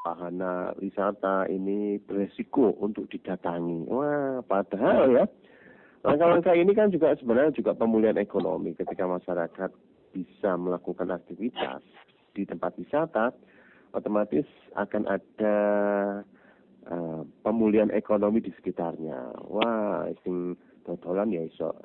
wahana wisata ini beresiko untuk didatangi. Wah, padahal ya langkah-langkah ini kan juga sebenarnya juga pemulihan ekonomi ketika masyarakat bisa melakukan aktivitas di tempat wisata, otomatis akan ada pemulihan ekonomi di sekitarnya. Wah, sing dodolan ya iso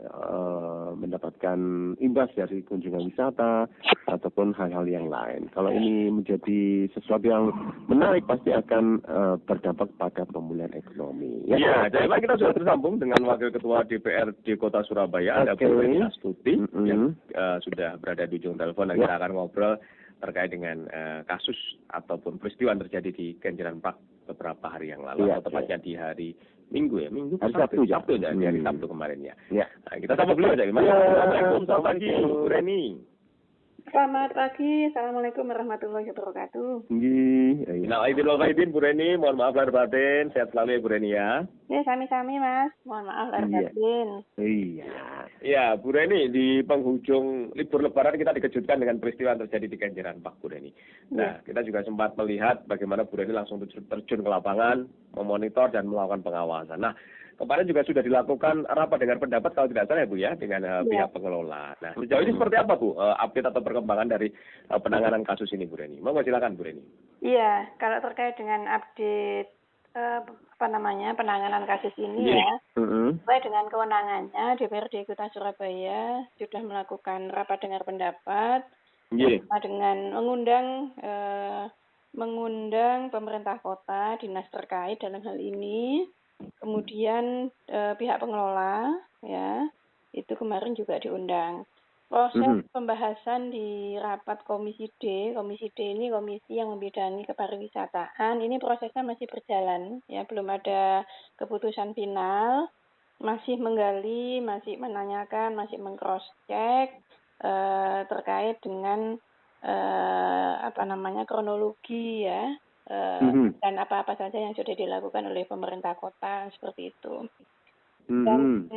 mendapatkan imbas dari kunjungan wisata ataupun hal-hal yang lain. Kalau ini menjadi sesuatu yang menarik, pasti akan berdampak pada pemulihan ekonomi. Ya, jadi kita sudah tersambung dengan Wakil Ketua DPRD Kota Surabaya, ada Bu Reni Astuti, yang sudah berada di ujung telepon, dan kita akan ngobrol terkait dengan kasus ataupun peristiwa yang terjadi di Kenjeran Park beberapa hari yang lalu, atau tepatnya di hari Minggu hari Sabtu dan hari Sabtu kemarin ya. Nah, kita sapa beliau aja. Assalamualaikum, selamat pagi Bu Reni. Selamat pagi, Assalamualaikum warahmatullahi wabarakatuh. Nah, izin Bu Reni, mohon maaf lahir batin, sehat selalu ya Bu Reni ya. Ya, sami-sami Mas, mohon maaf lahir batin. Iya, Bu Reni, di penghujung libur lebaran kita dikejutkan dengan peristiwa yang terjadi di Kenjeran Park, Bu Reni. Nah, kita juga sempat melihat bagaimana Bu Reni langsung terjun ke lapangan, memonitor dan melakukan pengawasan. Nah, kemarin juga sudah dilakukan rapat dengar pendapat kalau tidak salah ya Bu ya, dengan pihak pengelola. Nah, sejauh ini seperti apa Bu update atau perkembangan dari penanganan kasus ini Bu Reni? Monggo silakan Bu Reni. Iya, kalau terkait dengan update penanganan kasus ini ya, sesuai dengan kewenangannya DPRD Kota Surabaya sudah melakukan rapat dengar pendapat dengan mengundang pemerintah kota, dinas terkait dalam hal ini, kemudian pihak pengelola ya, itu kemarin juga diundang. Proses pembahasan di rapat Komisi D ini komisi yang membidangi kepariwisataan, ini prosesnya masih berjalan ya, belum ada keputusan final, masih menggali, masih menanyakan, masih meng-cross check terkait dengan kronologi ya, dan apa-apa saja yang sudah dilakukan oleh pemerintah kota seperti itu. Dan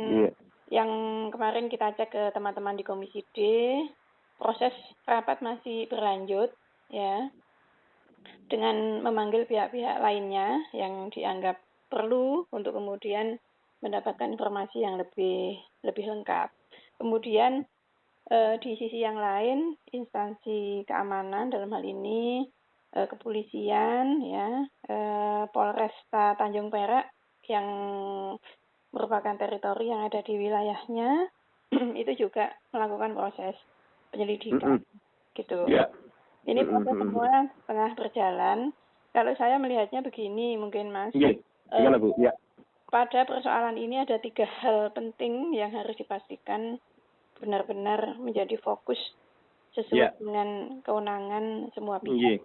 yang kemarin kita cek ke teman-teman di Komisi D, proses rapat masih berlanjut ya, dengan memanggil pihak-pihak lainnya yang dianggap perlu untuk kemudian mendapatkan informasi yang lebih lengkap. Kemudian di sisi yang lain, instansi keamanan dalam hal ini kepolisian ya, Polresta Tanjung Perak yang merupakan teritori yang ada di wilayahnya, itu juga melakukan proses penyelidikan gitu. Ini proses semua tengah berjalan. Kalau saya melihatnya begini mungkin Mas, pada persoalan ini ada 3 hal penting yang harus dipastikan benar-benar menjadi fokus sesuai dengan kewenangan semua pihak.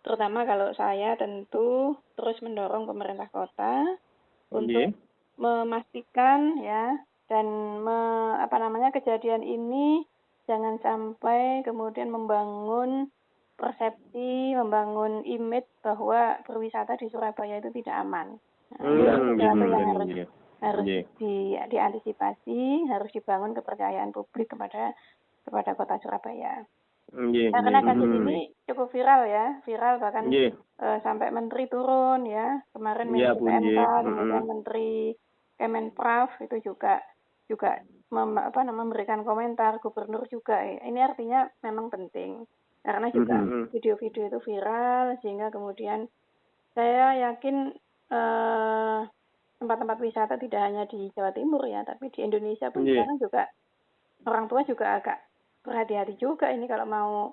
Terutama kalau saya tentu terus mendorong pemerintah kota untuk memastikan ya, dan kejadian ini jangan sampai kemudian membangun persepsi, membangun image bahwa berwisata di Surabaya itu tidak aman. Itu sesuatu yang harus diantisipasi, harus dibangun kepercayaan publik kepada Kota Surabaya. Karena kasus ini cukup viral bahkan sampai menteri turun ya, kemarin Menteri PMK, kemudian Menteri Kemenparekraf itu juga memberikan komentar, gubernur juga. Ini artinya memang penting karena juga video-video itu viral, sehingga kemudian saya yakin tempat-tempat wisata tidak hanya di Jawa Timur ya, tapi di Indonesia pun sekarang juga orang tua juga agak berhati-hati juga ini kalau mau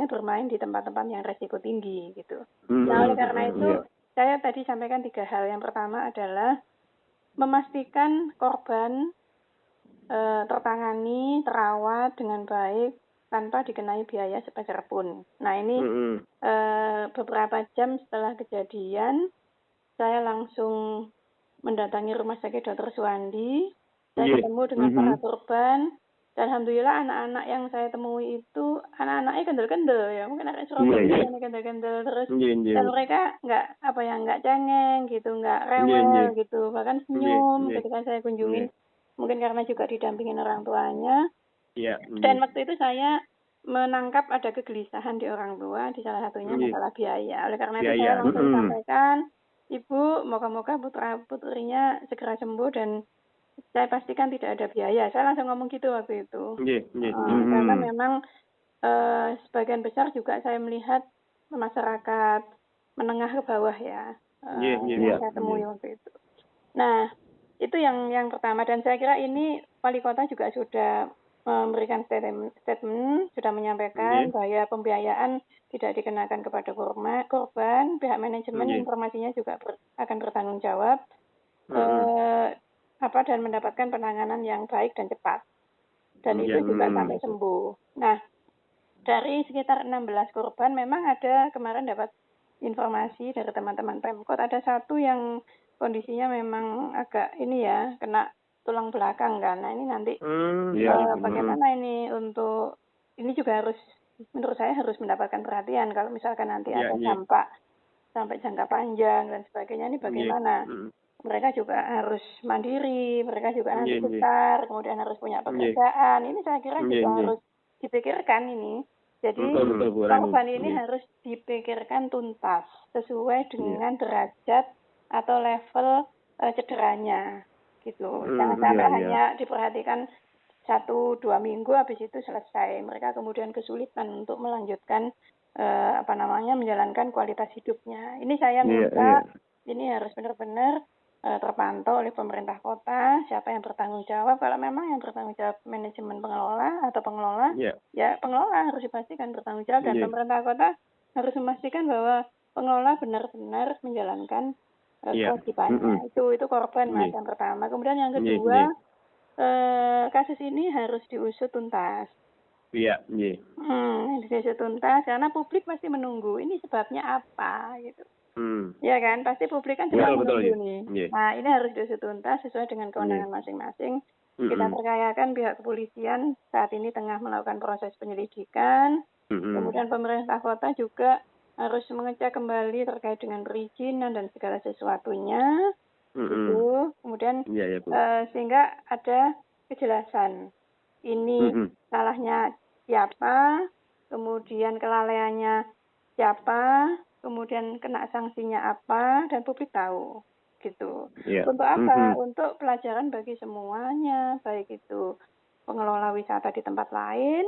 bermain di tempat-tempat yang resiko tinggi gitu. Nah, oleh karena itu saya tadi sampaikan 3 hal. Yang pertama adalah memastikan korban tertangani, terawat dengan baik tanpa dikenai biaya sepeser pun. Nah, ini beberapa jam setelah kejadian saya langsung mendatangi Rumah Sakit Dr. Suwandi. Saya ketemu dengan para korban. Dan alhamdulillah anak-anak yang saya temui itu anak-anaknya kendel-kendel ya, mungkin anak Surabaya kendel-kendel terus, dan mereka nggak cengeng gitu, nggak rewel gitu, bahkan senyum ketika saya kunjungin, mungkin karena juga didampingin orang tuanya. Dan waktu itu saya menangkap ada kegelisahan di orang tua, di salah satunya masalah biaya. Oleh karena itu saya langsung sampaikan, Ibu, moga-moga putra-putrinya segera sembuh dan saya pastikan tidak ada biaya. Saya langsung ngomong gitu waktu itu. Karena memang sebagian besar juga saya melihat masyarakat menengah ke bawah ya. Yang saya temui waktu itu. Nah, itu yang pertama. Dan saya kira ini wali kota juga sudah memberikan statement sudah menyampaikan bahwa pembiayaan tidak dikenakan kepada korban, pihak manajemen informasinya juga akan bertanggung jawab dan mendapatkan penanganan yang baik dan cepat. Dan itu juga sampai sembuh. Nah, dari sekitar 16 korban memang ada kemarin dapat informasi dari teman-teman Pemkot ada satu yang kondisinya memang agak kena tulang belakang kan. Nah ini nanti bagaimana ini untuk ini juga harus menurut saya harus mendapatkan perhatian kalau misalkan nanti ada dampak sampai jangka panjang dan sebagainya ini bagaimana mereka juga harus mandiri, mereka juga nanti besar, kemudian harus punya pekerjaan. Ini saya kira juga harus dipikirkan ini. Jadi korban ini harus dipikirkan tuntas sesuai dengan derajat atau level cederanya. Gitu. Jangan sampai hanya diperhatikan 1-2 minggu habis itu selesai. Mereka kemudian kesulitan untuk melanjutkan menjalankan kualitas hidupnya. Ini saya minta ini harus benar-benar terpantau oleh pemerintah kota, siapa yang bertanggung jawab. Kalau memang yang bertanggung jawab manajemen pengelola atau pengelola, ya pengelola harus dipastikan bertanggung jawab dan pemerintah kota harus memastikan bahwa pengelola benar-benar menjalankan kewajibannya. Itu korban yang pertama. Kemudian yang kedua, kasus ini harus diusut tuntas. Diusut tuntas karena publik pasti menunggu. Ini sebabnya apa gitu. Ya kan, pasti publik kan juga menunggu nih. Nah, ini harus diusut tuntas sesuai dengan kewenangan masing-masing. Kita percayakan pihak kepolisian saat ini tengah melakukan proses penyelidikan. Kemudian pemerintah kota juga harus mengecek kembali terkait dengan perizinan dan segala sesuatunya. Gitu. Kemudian sehingga ada kejelasan. Ini salahnya siapa, kemudian kelalaiannya siapa, kemudian kena sanksinya apa, dan publik tahu. Gitu. Untuk apa? Untuk pelajaran bagi semuanya, baik itu pengelola wisata di tempat lain,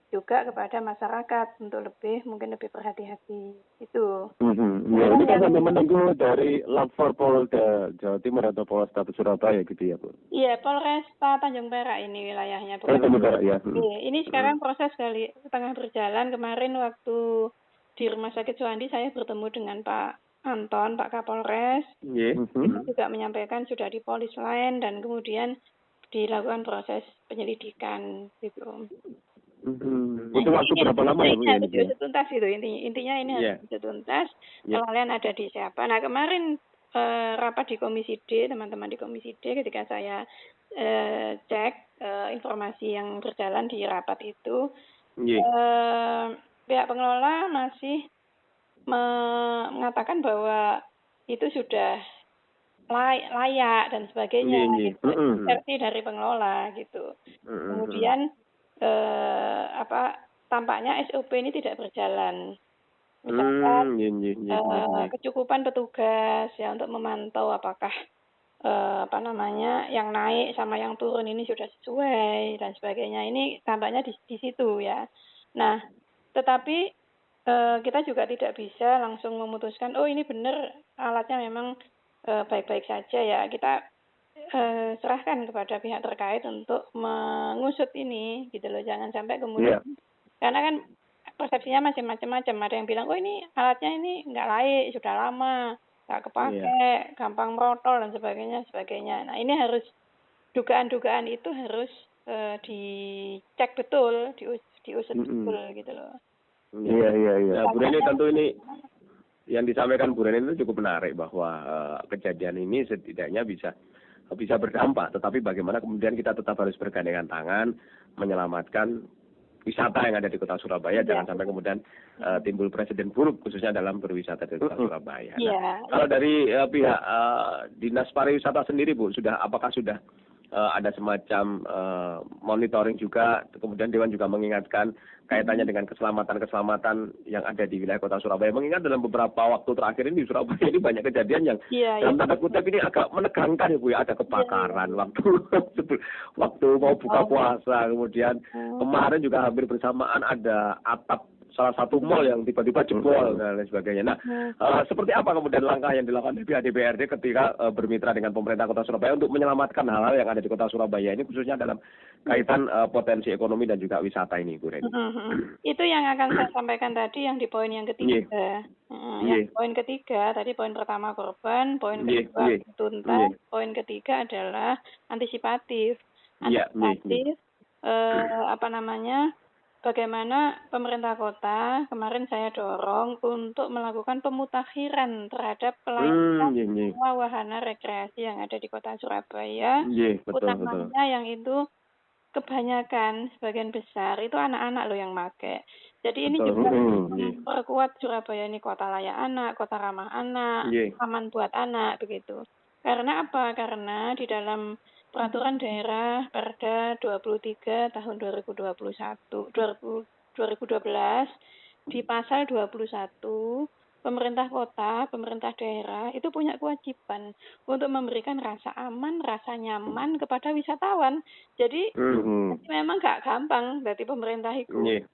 juga kepada masyarakat untuk mungkin lebih berhati-hati. Itu. Ini kan sampai menunggu dari lapor Polda Jawa Timur atau Polrestabes Surabaya gitu ya, Bu? Iya, Polresta Tanjung Perak ini wilayahnya. Tanjung Perak ya. Ini sekarang proses tengah berjalan. Kemarin waktu di Rumah Sakit Suwandi saya bertemu dengan Pak Anton, Pak Kapolres. Kita juga menyampaikan sudah di polis lain dan kemudian dilakukan proses penyelidikan gitu. Itu waktu berapa lama ya Bu? Ini harus diusut tuntas gitu. Intinya ini harus diusut tuntas. Kelalaian ada di siapa. Nah kemarin rapat di Komisi D, teman-teman di Komisi D ketika saya cek informasi yang berjalan di rapat itu, pihak pengelola masih mengatakan bahwa itu sudah layak dan sebagainya gitu. Versi dari pengelola gitu. Kemudian tampaknya SOP ini tidak berjalan. Misalkan kecukupan petugas ya untuk memantau apakah yang naik sama yang turun ini sudah sesuai dan sebagainya. Ini tampaknya di situ ya. Nah, tetapi kita juga tidak bisa langsung memutuskan, oh ini benar alatnya memang baik-baik saja ya. Kita serahkan kepada pihak terkait untuk mengusut ini gitu loh, jangan sampai kemudian karena kan persepsinya masih macam-macam. Ada yang bilang oh ini alatnya ini nggak layak, sudah lama nggak kepake, gampang merotol dan sebagainya. Nah ini harus dugaan-dugaan itu harus dicek betul, diusut betul gitu loh. Iya. Bu Reni tentu ini yang disampaikan Bu Reni itu cukup menarik bahwa kejadian ini setidaknya bisa berdampak, tetapi bagaimana kemudian kita tetap harus bergandengan tangan menyelamatkan wisata yang ada di Kota Surabaya, jangan sampai kemudian timbul presiden buruk khususnya dalam berwisata di Kota Surabaya. Nah, kalau dari pihak Dinas Pariwisata sendiri Bu, apakah sudah ada semacam monitoring juga, kemudian Dewan juga mengingatkan kaitannya dengan keselamatan yang ada di wilayah Kota Surabaya. Mengingat dalam beberapa waktu terakhir ini di Surabaya ini banyak kejadian yang dalam tanda kutip ini agak menegangkan ya Bu ya. Ada kebakaran waktu mau buka puasa, kemudian kemarin juga hampir bersamaan ada atap salah satu mall yang tiba-tiba jebol dan lain sebagainya. Nah, seperti apa kemudian langkah yang dilakukan pihak DPRD ketika bermitra dengan pemerintah Kota Surabaya untuk menyelamatkan hal-hal yang ada di Kota Surabaya ini, khususnya dalam kaitan potensi ekonomi dan juga wisata ini, Bu Reni? Itu yang akan saya sampaikan tadi yang di poin yang ketiga. Yang poin ketiga, tadi poin pertama korban, poin kedua tuntas, poin ketiga adalah antisipatif. Bagaimana pemerintah kota kemarin saya dorong untuk melakukan pemutakhiran terhadap pelayanan semua wahana rekreasi yang ada di Kota Surabaya, utamanya yang itu kebanyakan sebagian besar itu anak-anak loh yang make. Jadi ini juga memperkuat Surabaya ini kota layak anak, kota ramah anak, aman buat anak begitu. Karena apa? Karena di dalam Peraturan Daerah Perda 23 tahun 2012 di pasal 21 pemerintah kota, pemerintah daerah itu punya kewajiban untuk memberikan rasa aman, rasa nyaman kepada wisatawan. Jadi memang gak gampang berarti pemerintah itu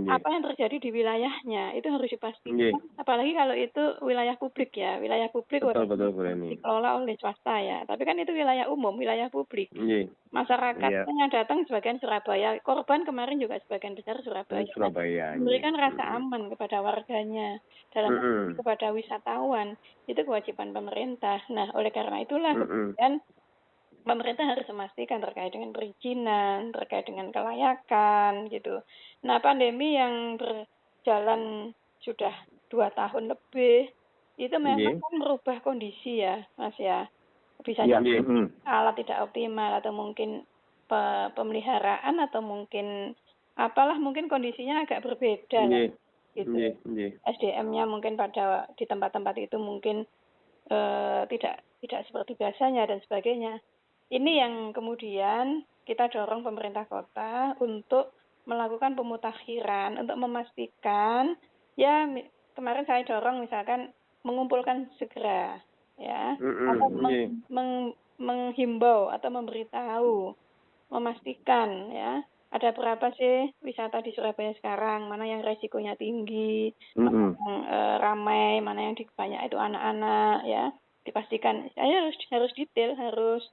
apa yang terjadi di wilayahnya itu harus dipastikan. Apalagi kalau itu wilayah publik ya, wilayah publik dikelola oleh swasta ya. Tapi kan itu wilayah umum, wilayah publik. Masyarakatnya yang datang sebagian Surabaya, korban kemarin juga sebagian besar Surabaya. Memberikan rasa aman kepada warganya, dalam kepada wisatawan itu kewajiban pemerintah. Nah, oleh karena itulah kemudian pemerintah harus memastikan terkait dengan perizinan, terkait dengan kelayakan gitu. Nah, pandemi yang berjalan sudah 2 tahun lebih, itu memang kan merubah kondisi ya, Mas ya. Bisa jadi alat tidak optimal atau mungkin pemeliharaan atau mungkin mungkin kondisinya agak berbeda gitu. SDM-nya mungkin di tempat-tempat itu mungkin tidak seperti biasanya dan sebagainya. Ini yang kemudian kita dorong pemerintah kota untuk melakukan pemutakhiran untuk memastikan ya kemarin saya dorong misalkan mengumpulkan segera ya atau menghimbau atau memberitahu memastikan ya ada berapa sih wisata di Surabaya sekarang, mana yang resikonya tinggi, mana yang ramai, mana yang banyak itu anak-anak ya dipastikan. Saya harus detail, harus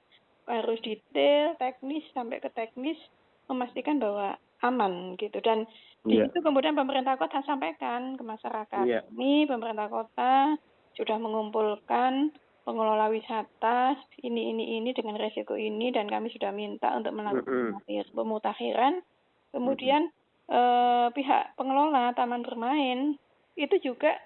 detail, teknis sampai ke teknis memastikan bahwa aman gitu. Dan di situ kemudian pemerintah kota sampaikan ke masyarakat. Ini pemerintah kota sudah mengumpulkan pengelola wisata ini dengan resiko ini dan kami sudah minta untuk melakukan pemutakhiran. Kemudian pihak pengelola taman bermain itu juga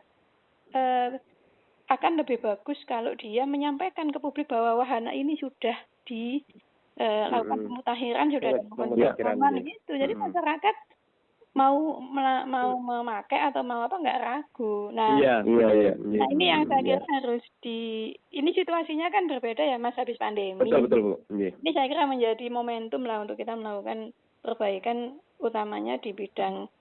akan lebih bagus kalau dia menyampaikan ke publik bahwa wahana ini sudah dilakukan pemutakhiran, sudah dilakukan aman gitu. Jadi masyarakat mau memakai atau mau apa nggak ragu. Nah, nah ini yang saya kira harus ini situasinya kan berbeda ya Mas habis pandemi. Betul Bu. Ini saya kira menjadi momentum lah untuk kita melakukan perbaikan utamanya di bidang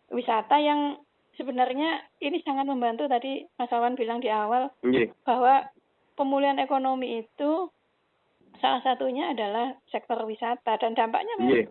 wisata yang sebenarnya ini sangat membantu. Tadi Mas Awan bilang di awal bahwa pemulihan ekonomi itu salah satunya adalah sektor wisata dan dampaknya memang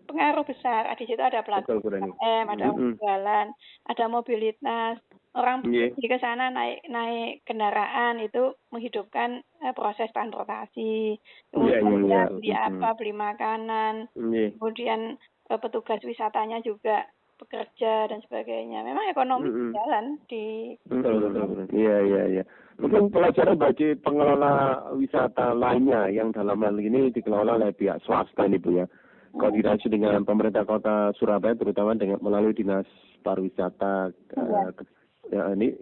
pengaruh besar. Di situ ada platform, ada jalan, ada mobilitas. Orang pergi ke sana naik kendaraan itu menghidupkan proses transportasi. Kemudian beli makanan. Kemudian petugas wisatanya juga bekerja dan sebagainya. Memang ekonomi jalan di. Betul. Iya. Mungkin pelajaran bagi pengelola wisata lainnya yang dalam hal ini dikelola oleh pihak swasta ini Bu ya. Koordinasi dengan pemerintah kota Surabaya terutama dengan melalui dinas pariwisata ini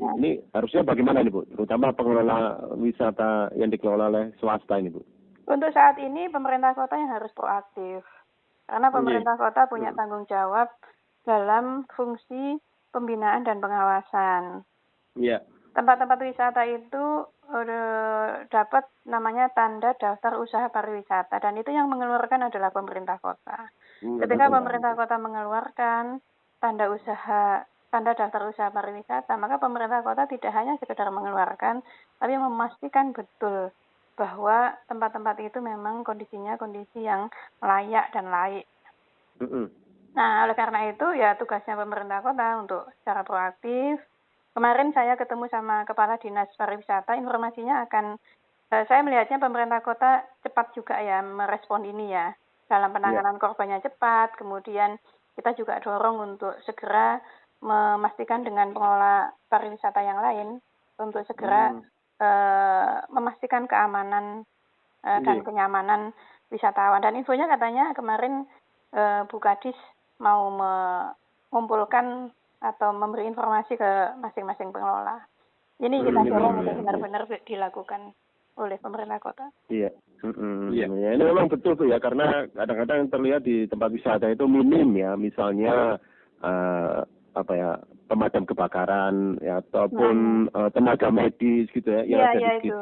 harusnya bagaimana nih Bu, terutama pengelola wisata yang dikelola oleh swasta ini Bu? Untuk saat ini pemerintah kota yang harus proaktif karena pemerintah kota punya tanggung jawab dalam fungsi pembinaan dan pengawasan. tempat-tempat wisata itu dapat namanya tanda daftar usaha pariwisata, dan itu yang mengeluarkan adalah pemerintah kota. Ketika pemerintah kota mengeluarkan tanda daftar usaha pariwisata, maka pemerintah kota tidak hanya sekedar mengeluarkan, tapi memastikan betul bahwa tempat-tempat itu memang kondisinya kondisi yang layak dan laik. Nah, oleh karena itu ya tugasnya pemerintah kota untuk secara proaktif. Kemarin saya ketemu sama Kepala Dinas Pariwisata, informasinya saya melihatnya pemerintah kota cepat juga ya merespon ini ya. Dalam penanganan korbannya cepat, kemudian kita juga dorong untuk segera memastikan dengan pengelola pariwisata yang lain untuk segera memastikan keamanan dan kenyamanan wisatawan. Dan infonya katanya kemarin Bu Kadis mau mengumpulkan atau memberi informasi ke masing-masing pengelola. Ini kita dorong untuk benar-benar dilakukan oleh pemerintah kota. Iya. Ya, ini memang betul tuh ya, karena kadang-kadang terlihat di tempat wisata itu minim ya, misalnya pemadam kebakaran ya, ataupun tenaga medis gitu ya, yang ada di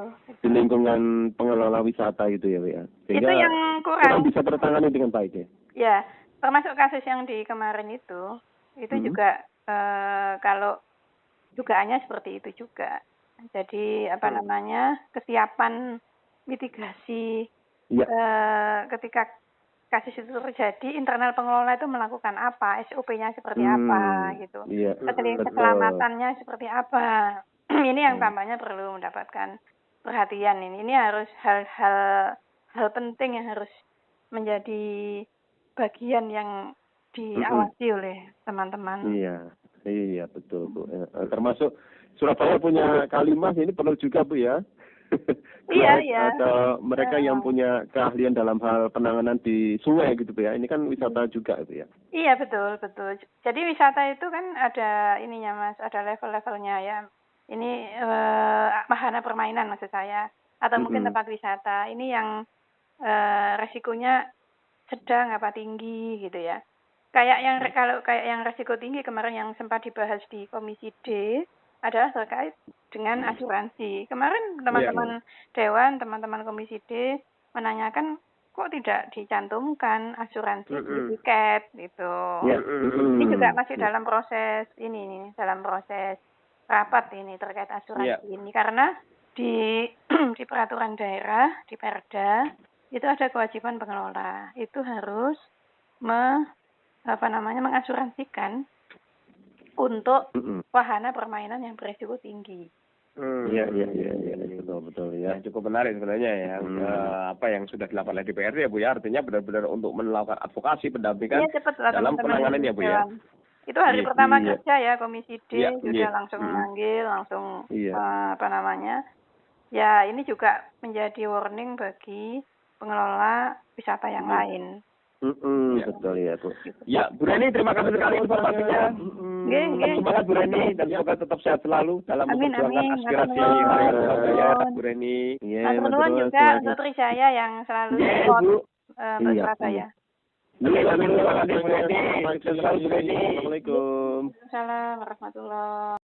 lingkungan pengelola wisata gitu ya. Sehingga itu yang kurang bisa tertangani dengan baik ya. Ya, termasuk kasus yang di kemarin itu juga kalau dugaannya seperti itu juga. Jadi kesiapan mitigasi ketika kasus itu terjadi, internal pengelola itu melakukan apa, SOP-nya seperti apa gitu. Keselamatannya seperti apa. Ini yang tampaknya perlu mendapatkan perhatian ini. Ini harus hal penting yang harus menjadi bagian yang diawasi oleh teman-teman. Iya betul Bu. Termasuk Surabaya punya Kalimas, ini perlu juga Bu ya. Iya. Atau mereka yang punya keahlian dalam hal penanganan di sungai gitu Bu ya. Ini kan wisata juga itu ya. Iya betul. Jadi wisata itu kan ada ininya Mas, ada level-levelnya ya. Ini wahana permainan maksud saya, atau mungkin tempat wisata. Ini yang resikonya sedang apa tinggi gitu ya. Kalau yang resiko tinggi kemarin yang sempat dibahas di Komisi D adalah terkait dengan asuransi. Kemarin teman-teman Dewan, teman-teman Komisi D menanyakan kok tidak dicantumkan asuransi tiket gitu. Ini juga masih dalam proses dalam proses rapat ini terkait asuransi ini, karena di peraturan daerah, di Perda itu ada kewajiban pengelola itu harus mengasuransikan untuk wahana permainan yang beresiko tinggi. Iya, betul ya. Cukup menarik sebenarnya ya, apa yang sudah dilakukan oleh DPRD ya Bu ya, artinya benar-benar untuk melakukan advokasi pendampingan dalam penanganan ya Bu ya. Itu hari pertama kerja ya Komisi D sudah langsung memanggil, langsung ya ini juga menjadi warning bagi pengelola wisata yang lain. Betul ya Bu. Ya Bu Reni, terima kasih sekali informasinya. Semangat Bu Reni, dan semoga tetap sehat selalu dalam memperjuangkan aspirasi rakyat Surabaya Bu Reni. Matur nuwun juga untuk Trijaya yang selalu support Surabaya. Terima kasih Bu Reni. Assalamualaikum. Waalaikumsalam warahmatullahi wabarakatuh.